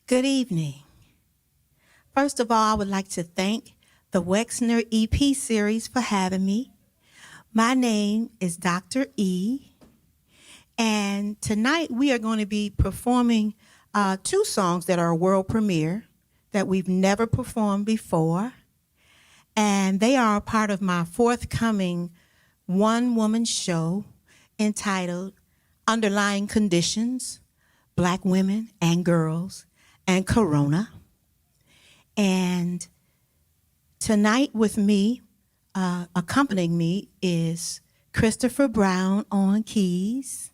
Good evening. First of all, I would like to thank the Wexner EP series for having me. My name is Dr. E, and tonight we are going to be performing two songs that are a world premiere that we've never performed before, and they are a part of my forthcoming one-woman show entitled Underlying Conditions, Black Women and Girls, and Corona. And tonight with me, accompanying me, is Christopher Brown on keys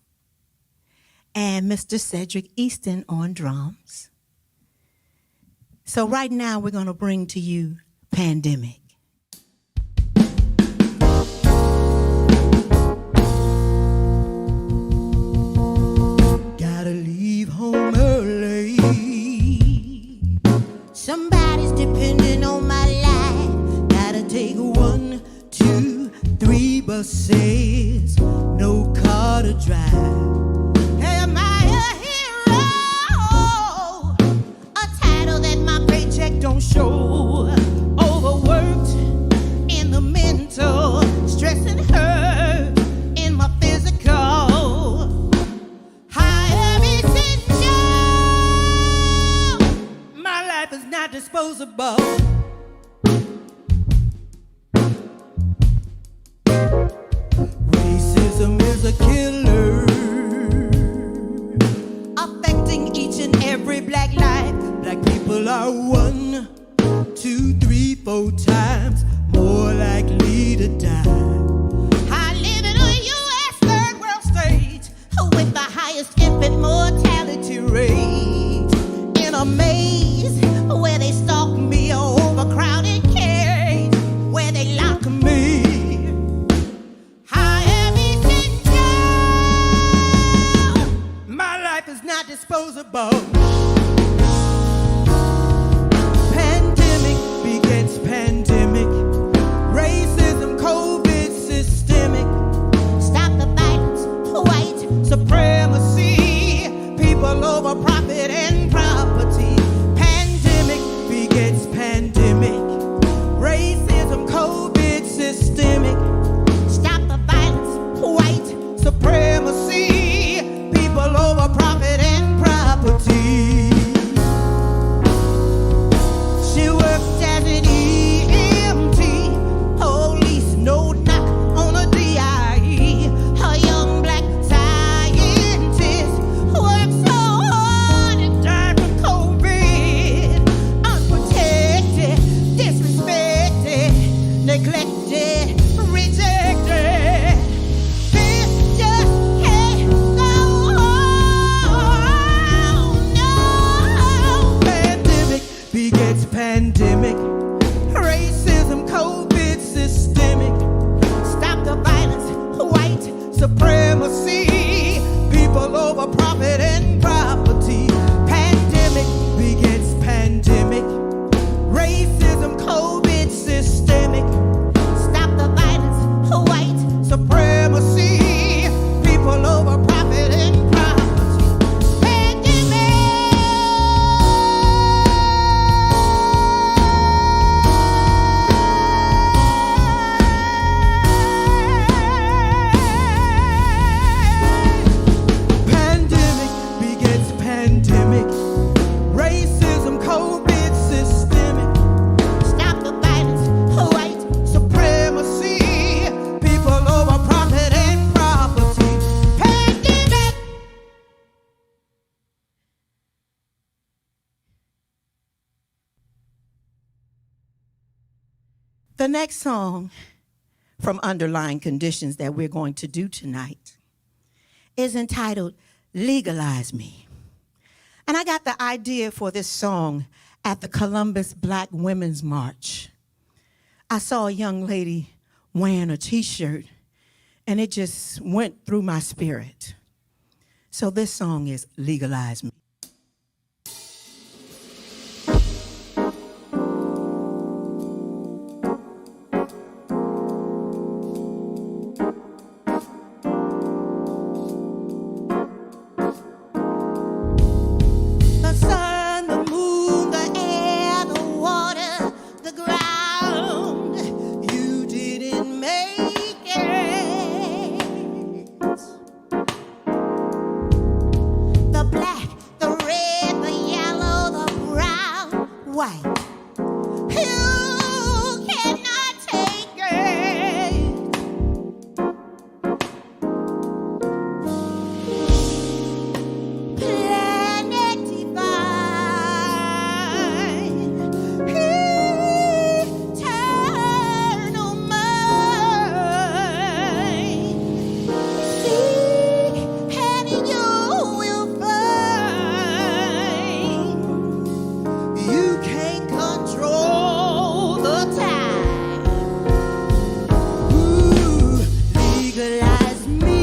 and Mr. Cedric Easton on drums. So right now we're going to bring to you Pandemic. Gotta leave home early. Somebody's depending on my life. Gotta take 1, 2, 3 buses. No car to drive. Am I a hero? A title that my paycheck don't show. Overworked in the mental, stressing her in my physical. Higher essential. My life is not disposable. Racism is a killer, affecting each and every black life. Black people are 1, 2, 3, 4 times more likely to die. I live in a U.S. third world state with the highest infant mortality rate. In a maze where they stalk me, overcrowded cage where they lock me. I am essential. My life is not disposable. Pandemic begets pandemic. Racism, COVID, systemic. Stop the violence, white supremacy. People over profit and property. Pandemic begets pandemic. Racism, COVID, systemic. Stop the violence, white supremacy. People over profit and property. She worked as an EMT. Police no knock on a DIE. A young black scientist worked so hard and died from COVID. Unprotected, disrespected, neglected, rejected. This just can't go on. No. Pandemic begets pandemic. Racism, COVID, systemic. Stop the violence, white supremacy. People over profit and property. Pandemic begets pandemic. Racism, COVID, systemic. Stop the violence, white supremacy. People over profit and property. Pandemic. Pandemic begets pandemic. Racism, COVID, systemic. Stop the violence, white supremacy. People over profit and property. Pandemic. The next song from Underlying Conditions that we're going to do tonight is entitled Legalize Me. And I got the idea for this song at the Columbus Black Women's March. I saw a young lady wearing a t-shirt, and it just went through my spirit. So this song is Legalize Me. The sun, the black, the red, the yellow, the brown, white. You cannot take it. Planet divine, eternal mind. Seek and you will find. You can't control the time. Ooh, legalize me.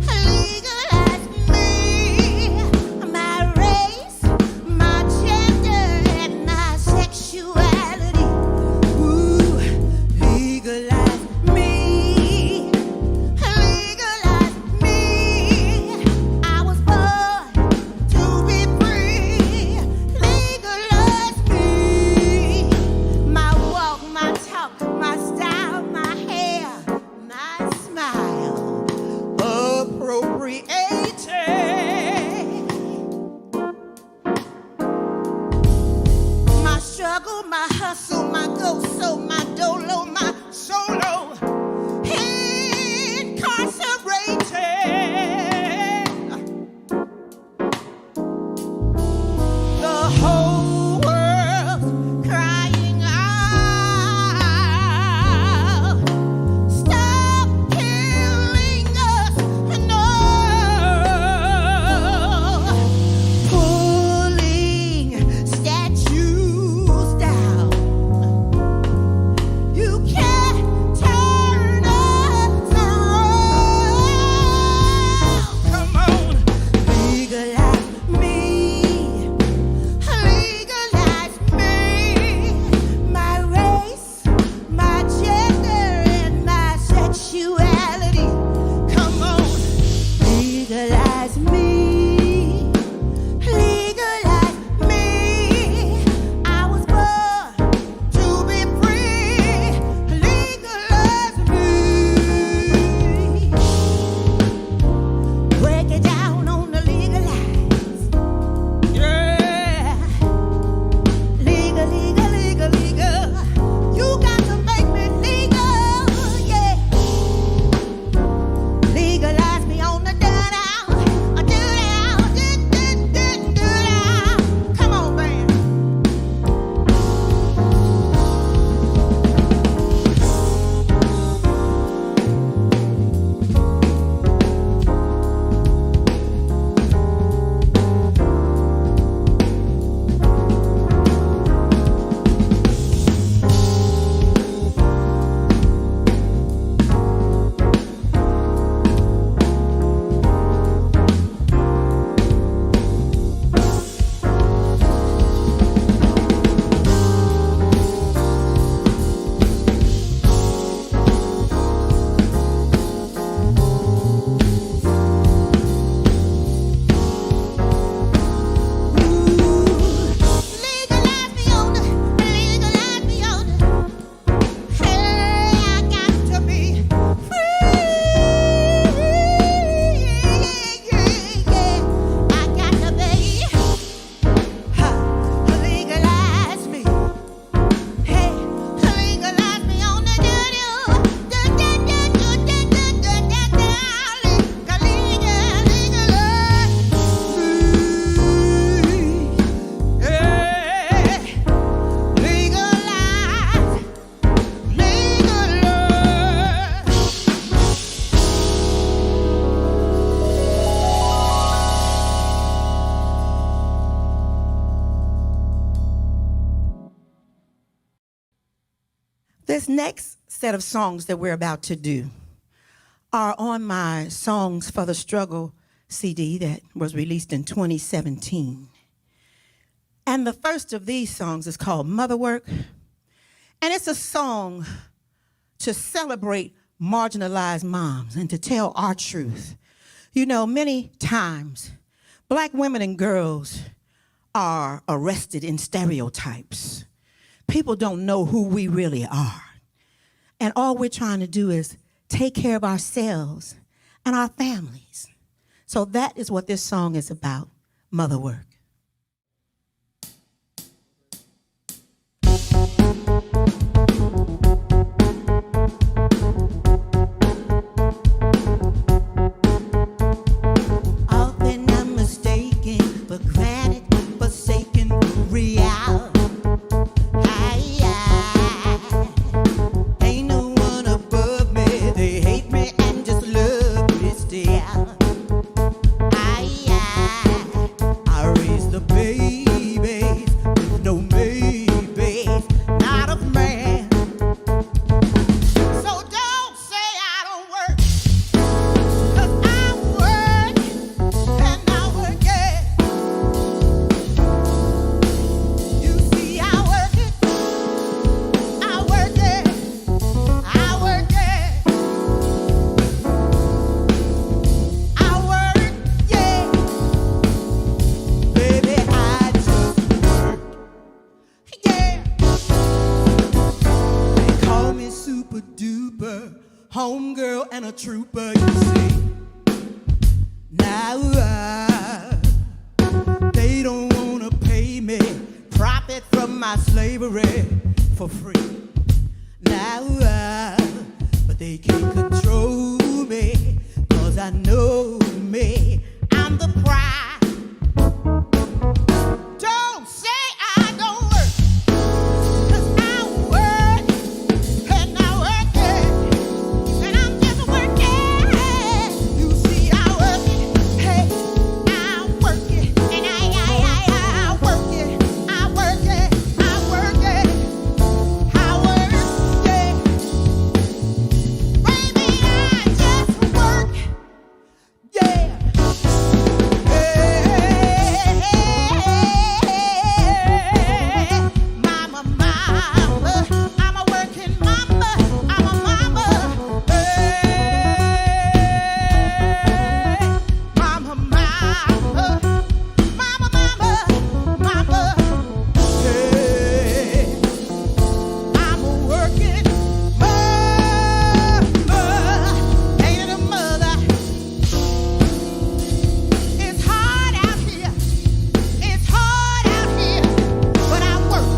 Legalize me. My race, my gender, and my sexuality. Ooh, legalize me. Legalize me. I was born to be free. Legalize me. My walk, my talk, my style, my hair, my smile. Appropriated. My struggle, my hustle, my go-so, my dolo, my solo. Incarcerated. The whole world's crying out. Stop killing us, no. Pulling statues down. You can't turn us around. Come on, legalize me. Legalize me. My race, my gender, and my sexuality. Come on, legalize me. Legalize me. I was born to be free. Legalize me. Break it down on the legalize. Yeah. Legal, legal, legal, legal. You got to make me legal, yeah. Legalize me on the down, down. Come on, band. Legalize me on the, legalize me on the. Hey, I got to be free. I got to be. Legalize me. Hey, legalize me on the This next set of songs that we're about to do are on my Songs for the Struggle CD that was released in 2017. And the first of these songs is called Motherwork. And it's a song to celebrate marginalized moms and to tell our truth. You know, many times, Black women and girls are arrested in stereotypes. People don't know who we really are. And all we're trying to do is take care of ourselves and our families So that is what this song is about, Motherwork. Often I'm mistaken for granted, forsaken for real. Ain't no one above me. They hate me and just love me still. I raised the babies with no maybes, not a man. So don't say I don't work, 'cause I work and I work it. You see, I work it, I work it, I work it, I work, yeah. Baby, I just work, yeah. They call me super duper, homegirl and a trooper, you see. Now they don't wanna pay me, profit from my slavery for free. Now but they can't control me, 'cause I know me, I'm the prize. Don't say I don't work, 'cause I work and I work it, and I'm just working. You see, I work it, hey, I work it, and I work it, I work it, I work it, I work it. Baby, I just work, yeah. Mama, mama, I'm a working mama. I'm a mama. Mama, mama, mama, mama, mama. I'm a working mama. Ain't it a mother? It's hard out here. It's hard out here, but I work.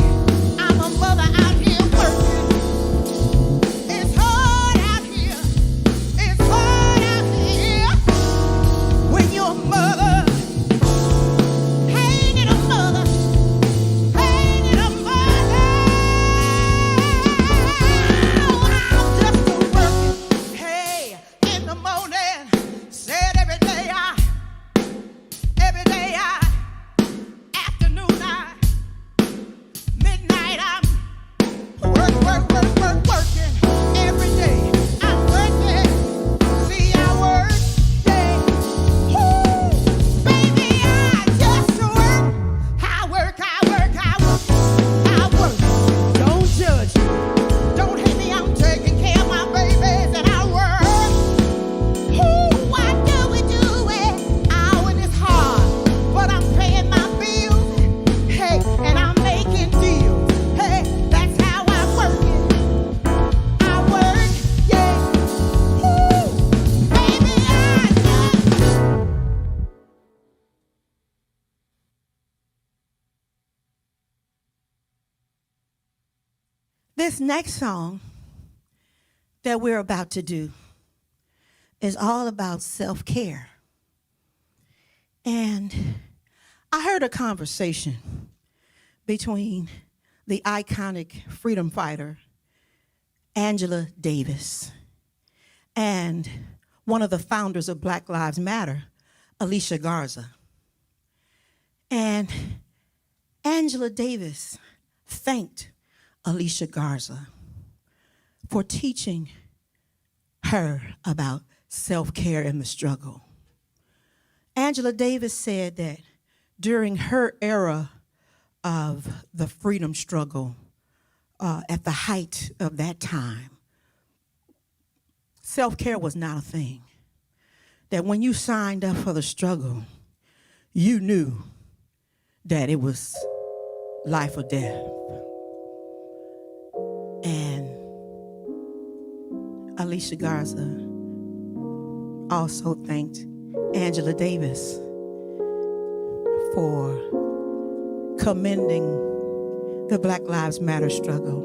I'm a mother out here working. It's hard out here. It's hard out here. When you're a mother, ain't it a mother? Ain't it a mother? I'm just a working. Hey, in the morning, said every day afternoon, midnight, I'm working. Every day, I'm working. See, I work, yeah. Woo! Baby, I just work. I work. Don't judge me. Don't hate me. I'm taking care of my babies, and I work. Why do we do it? When it's hard, but I'm paying my bills. Hey, and I'm making deals. Hey, that's how I work it. I work, yeah. Woo, baby, I just. This next song that we're about to do is all about self-care. And I heard a conversation between the iconic freedom fighter, Angela Davis, and one of the founders of Black Lives Matter, Alicia Garza. And Angela Davis thanked Alicia Garza for teaching her about self-care in the struggle. Angela Davis said that during her era of the freedom struggle, at the height of that time, self-care was not a thing. That when you signed up for the struggle, you knew that it was life or death. And Alicia Garza also thanked Angela Davis for commending the Black Lives Matter struggle.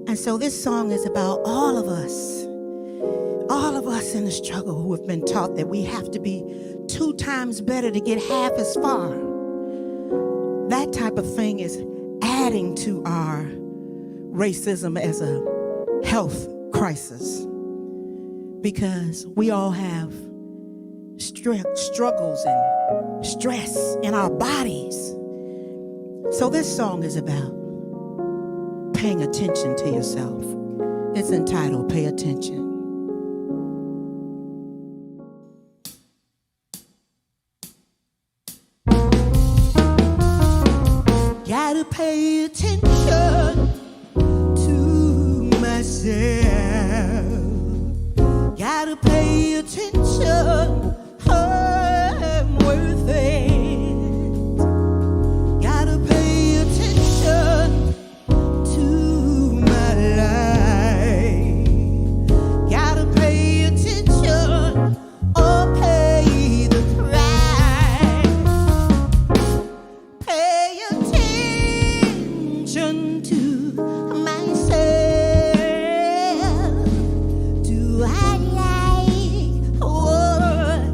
And so this song is about all of us in the struggle who have been taught that we have to be 2 times better to get half as far. That type of thing is adding to our racism as a health crisis, because we all have struggles and stress in our bodies. So this song is about paying attention to yourself. It's entitled Pay Attention. Gotta pay attention to myself. Gotta pay attention, I'm worth it. Gotta pay attention to my life. Gotta pay attention or pay the price. Pay attention to myself. Do I like what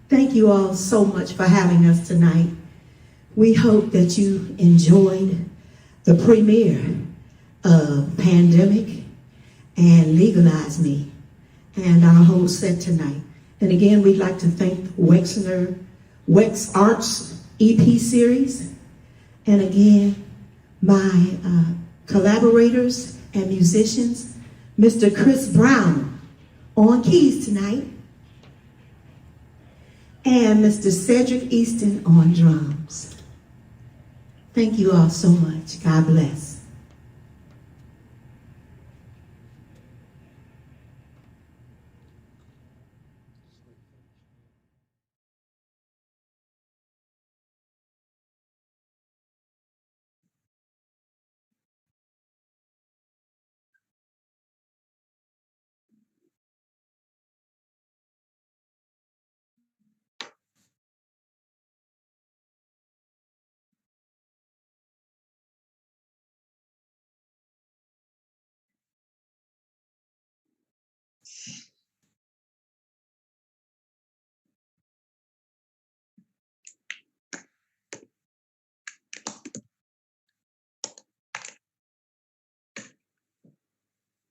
Thank you all so much for having us tonight. We hope that you enjoyed the premiere of Pandemic and Legalize Me and our whole set tonight. And again, we'd like to thank Wex Arts EP series. And again, my collaborators and musicians, Mr. Chris Brown on keys tonight, and Mr. Cedric Easton on drums. Thank you all so much. God bless.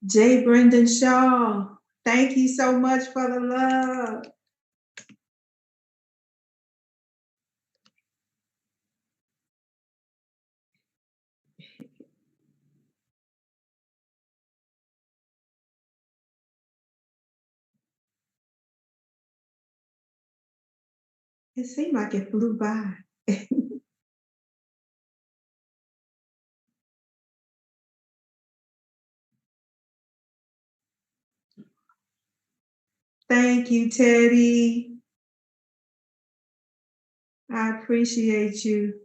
J. Brendan Shaw, thank you so much for the love. It seemed like it flew by. Thank you, Teddy. I appreciate you.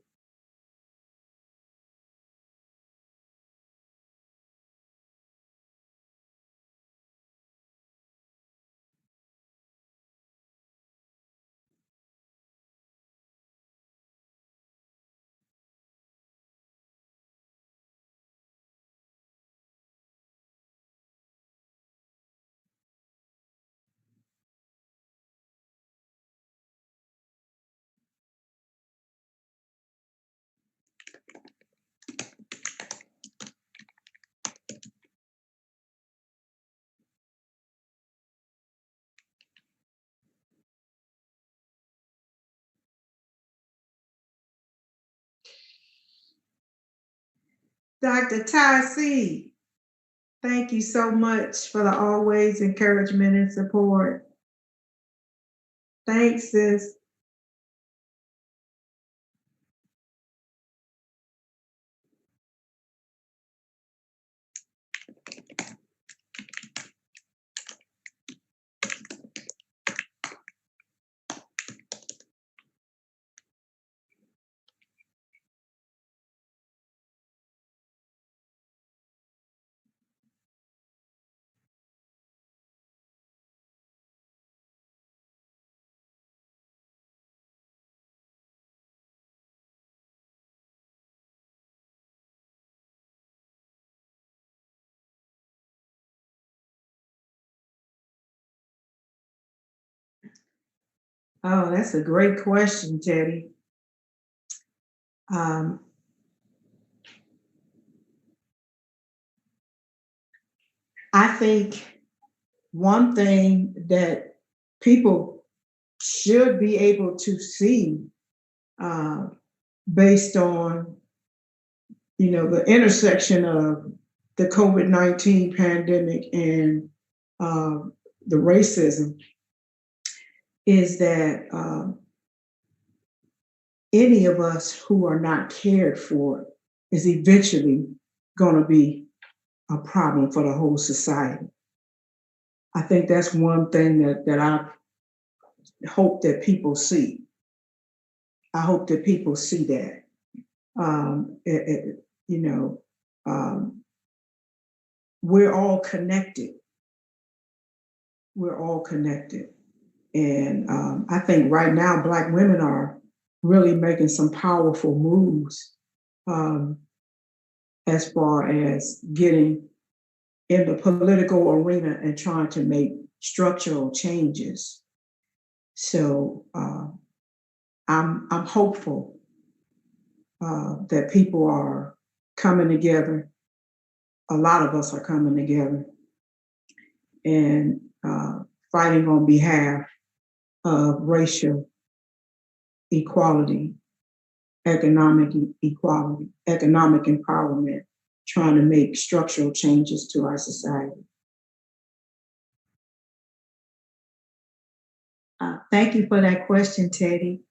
Dr. Ty C., thank you so much for the always encouragement and support. Thanks, sis. Oh, that's a great question, Teddy. I think one thing that people should be able to see based on, the intersection of the COVID-19 pandemic and the racism is that any of us who are not cared for is eventually going to be a problem for the whole society. I think that's one thing that I hope that people see. I hope that people see that. We're all connected. We're all connected. And I think right now, Black women are really making some powerful moves as far as getting in the political arena and trying to make structural changes. So I'm hopeful that people are coming together. A lot of us are coming together and fighting on behalf of racial equality, economic equality, economic empowerment, trying to make structural changes to our society. Thank you for that question, Teddy.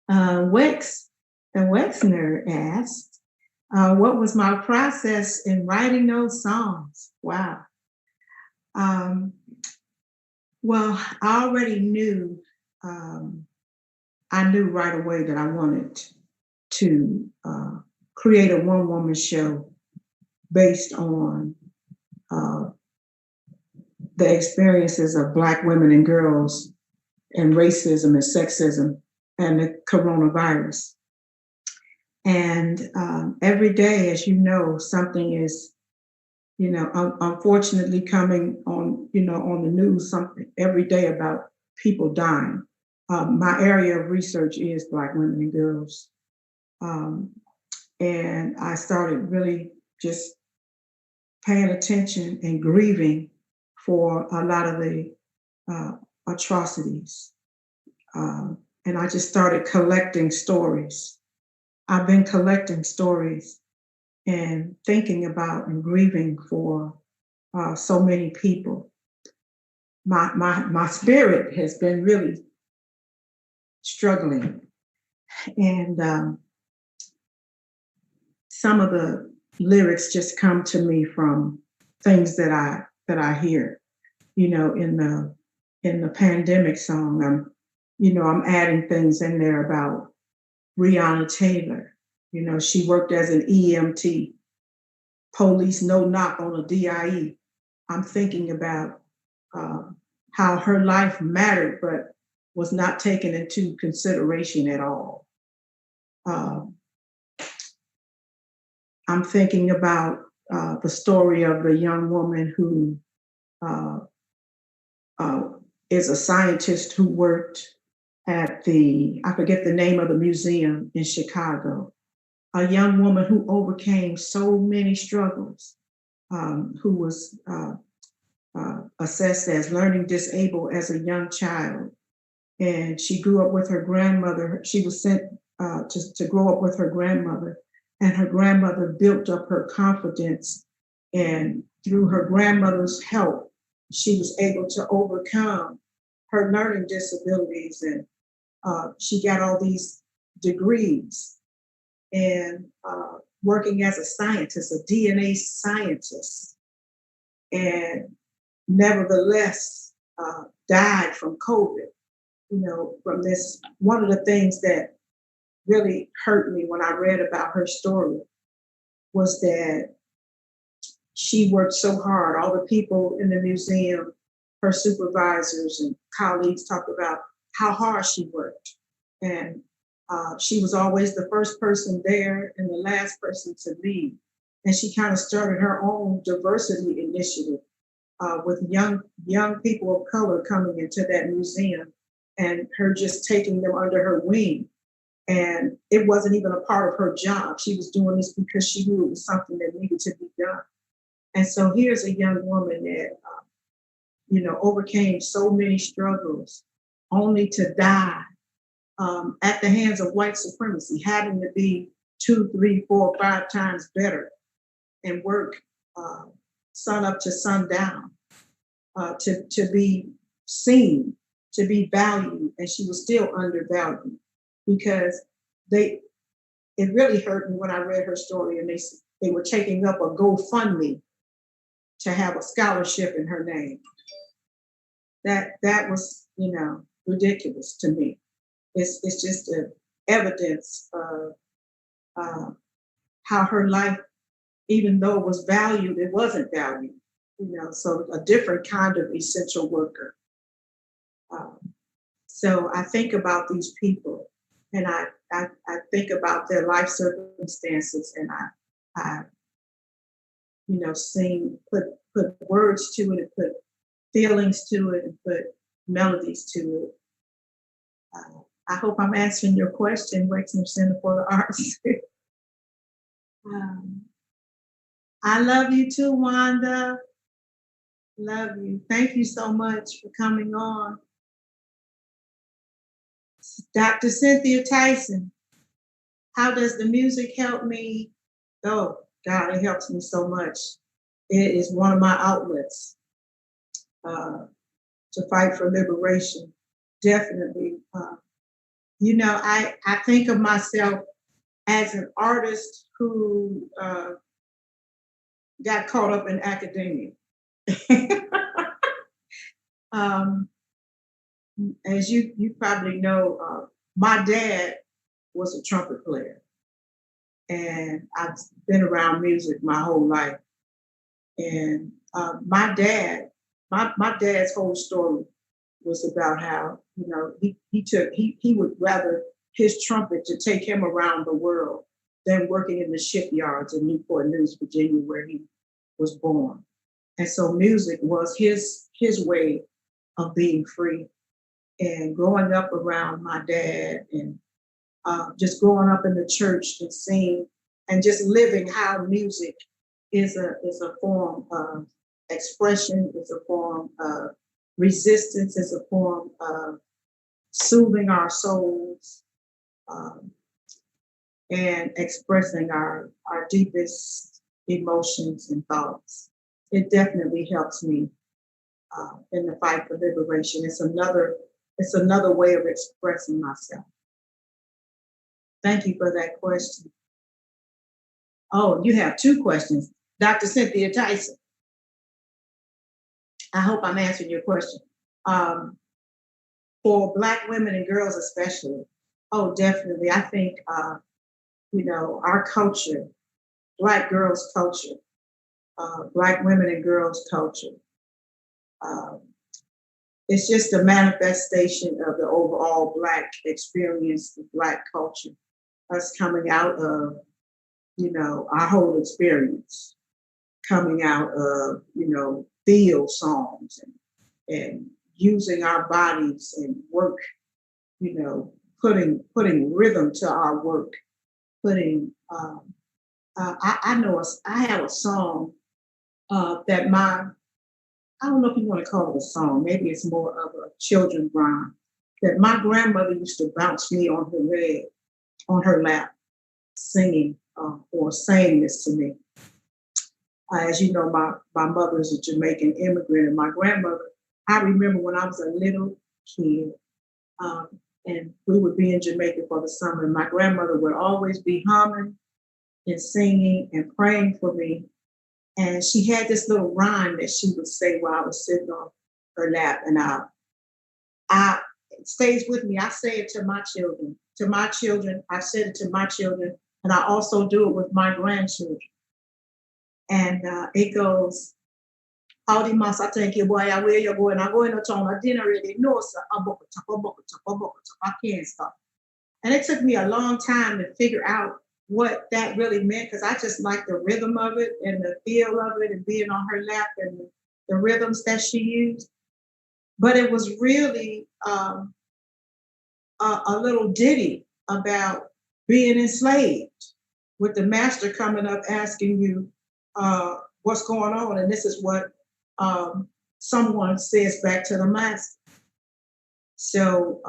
The Wexner asked, what was my process in writing those songs? Wow. Um, well, I already knew, I knew right away that I wanted to create a one-woman show based on the experiences of Black women and girls and racism and sexism and the coronavirus. And every day, as you know, something is, unfortunately coming on, on the news, something every day about people dying. My area of research is Black women and girls. And I started really just paying attention and grieving for a lot of the atrocities. And I just started collecting stories. I've been collecting stories and thinking about and grieving for so many people. My spirit has been really struggling, and some of the lyrics just come to me from things that I hear. In the pandemic song, I'm adding things in there about Breonna Taylor. She worked as an EMT. Police no knock on a DIE. I'm thinking about how her life mattered, but was not taken into consideration at all. I'm thinking about the story of the young woman who is a scientist who worked at I forget the name of the museum in Chicago. A young woman who overcame so many struggles, who was assessed as learning disabled as a young child. And she grew up with her grandmother. She was sent to grow up with her grandmother, and her grandmother built up her confidence. And through her grandmother's help, she was able to overcome her learning disabilities. And she got all these degrees and working as a scientist, a DNA scientist, and nevertheless died from COVID. From this, one of the things that really hurt me when I read about her story was that she worked so hard. All the people in the museum, her supervisors and colleagues talked about how hard she worked. And she was always the first person there and the last person to leave. And she kind of started her own diversity initiative with young people of color coming into that museum and her just taking them under her wing. And it wasn't even a part of her job. She was doing this because she knew it was something that needed to be done. And so here's a young woman that, overcame so many struggles only to die at the hands of white supremacy, having to be 2, 3, 4, 5 times better and work sun up to sundown to be seen, to be valued. And she was still undervalued because it really hurt me when I read her story and they were taking up a GoFundMe to have a scholarship in her name. That was, ridiculous to me. It's just evidence of how her life, even though it was valued, it wasn't valued. So a different kind of essential worker. So I think about these people, and I think about their life circumstances, and I put words to it, and put feelings to it, and put melodies to it. I hope I'm answering your question, Wexner Center for the Arts. um, I love you too, Wanda. Love you. Thank you so much for coming on. Dr. Cynthia Tyson, how does the music help me? Oh, God, it helps me so much. It is one of my outlets to fight for liberation. Definitely. I think of myself as an artist who got caught up in academia. As you probably know, my dad was a trumpet player, and I've been around music my whole life. And my dad's whole story was about how he would rather his trumpet to take him around the world than working in the shipyards in Newport News, Virginia, where he was born. And so music was his way of being free. And growing up around my dad and just growing up in the church and seeing and just living how music is a form of expression, is a form of resistance, is a form of soothing our souls, and expressing our deepest emotions and thoughts. It definitely helps me in the fight for liberation. It's another way of expressing myself. Thank you for that question. Oh, you have two questions. Dr. Cynthia Tyson. I hope I'm answering your question. For Black women and girls especially, oh, definitely. I think, our culture, Black girls' culture, Black women and girls' culture, it's just a manifestation of the overall Black experience, the Black culture, us coming out of, our whole experience, coming out of, field songs and using our bodies and work, putting rhythm to our work, putting, I have a song that I don't know if you want to call it a song, maybe it's more of a children's rhyme, that my grandmother used to bounce me on her lap, singing or saying this to me. As you know, my mother is a Jamaican immigrant, and my grandmother, I remember when I was a little kid, and we would be in Jamaica for the summer, and my grandmother would always be humming and singing and praying for me. And she had this little rhyme that she would say while I was sitting on her lap, and it stays with me. I say it to my children. I said it to my children, and I also do it with my grandchildren. And it goes, howdy mas, I thank you, boy, where you going? I'm going to town. I didn't really know, sir. I can't stop. And it took me a long time to figure out what that really meant, because I just liked the rhythm of it and the feel of it and being on her lap and the rhythms that she used. But it was really a little ditty about being enslaved, with the master coming up asking you what's going on. And this is what someone says back to the master. So,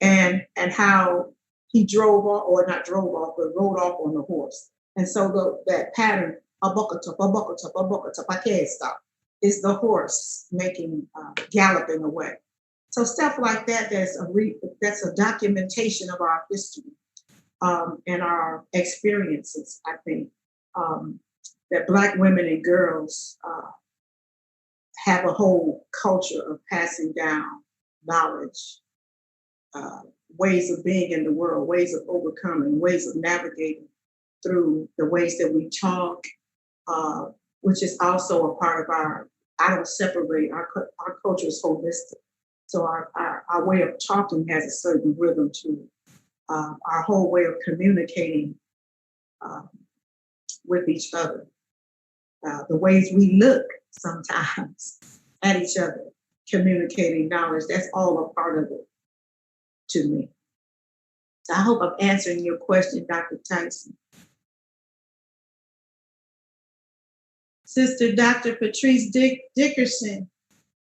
and how he drove off, or not drove off, but rode off on the horse. And so that pattern, a buckle top, I can't stop, is the horse galloping away. So stuff like that, that's a documentation of our history and our experiences, I think, that Black women and girls have a whole culture of passing down knowledge, ways of being in the world, ways of overcoming, ways of navigating through the ways that we talk, which is also a part of I don't separate, our culture is holistic. So our way of talking has a certain rhythm to it. Our whole way of communicating with each other, the ways we look sometimes at each other, communicating knowledge. That's all a part of it to me. So I hope I'm answering your question, Dr. Tyson. Sister Dr. Patrice Dickerson,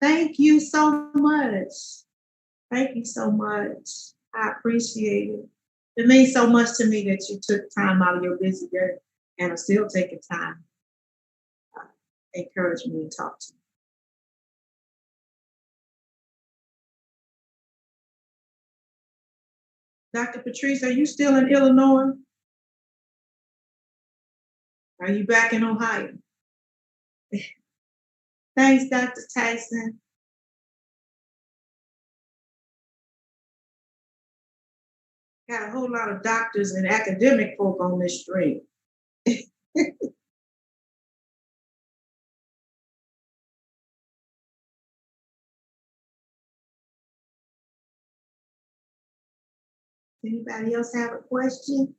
thank you so much. Thank you so much. I appreciate it. It means so much to me that you took time out of your busy day and are still taking time to encourage me and talk to me. Dr. Patrice, are you still in Illinois? Are you back in Ohio? Thanks, Dr. Tyson. Got a whole lot of doctors and academic folk on this stream. Anybody else have a question?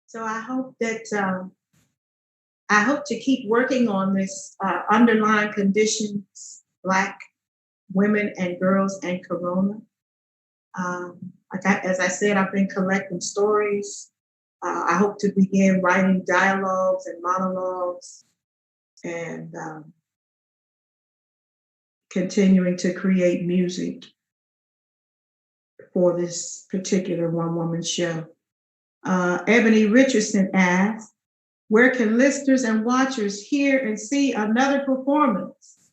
So I hope to keep working on this underlying conditions, Black women and girls and Corona. As I said, I've been collecting stories. I hope to begin writing dialogues and monologues and continuing to create music for this particular one-woman show. Ebony Richardson asks, where can listeners and watchers hear and see another performance?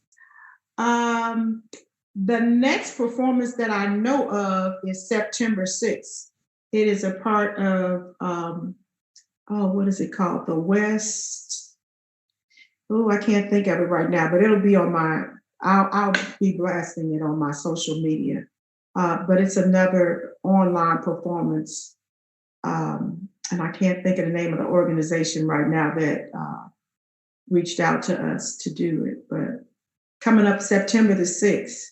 The next performance that I know of is September 6th. It is a part of, what is it called? The West. Oh, I can't think of it right now, but it'll be on I'll be blasting it on my social media. But it's another online performance. And I can't think of the name of the organization right now that reached out to us to do it. But coming up September the 6th.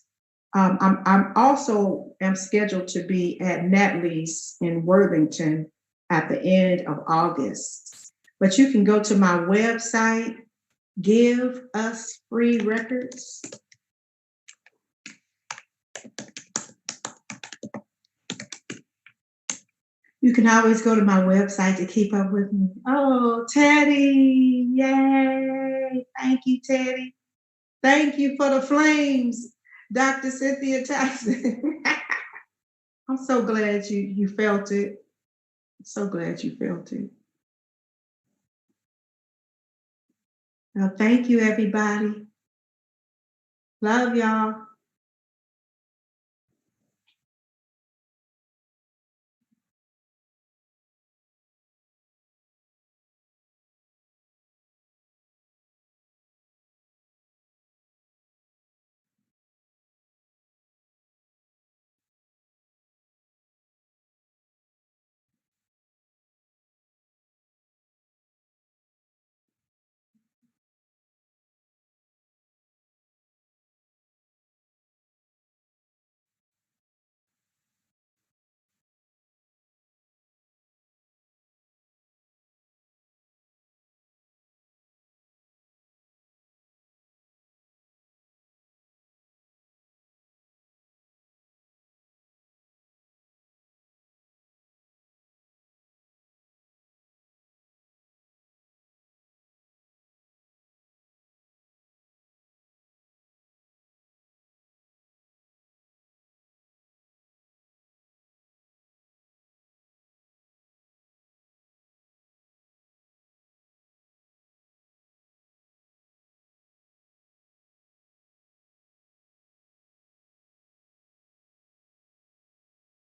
I'm also am scheduled to be at Natalie's in Worthington at the end of August. But you can go to my website, Give Us Free Records. You can always go to my website to keep up with me. Oh, Teddy, yay. Thank you, Teddy. Thank you for the flames, Dr. Cynthia Tyson. I'm so glad you felt it. I'm so glad you felt it. Well, thank you, everybody. Love y'all.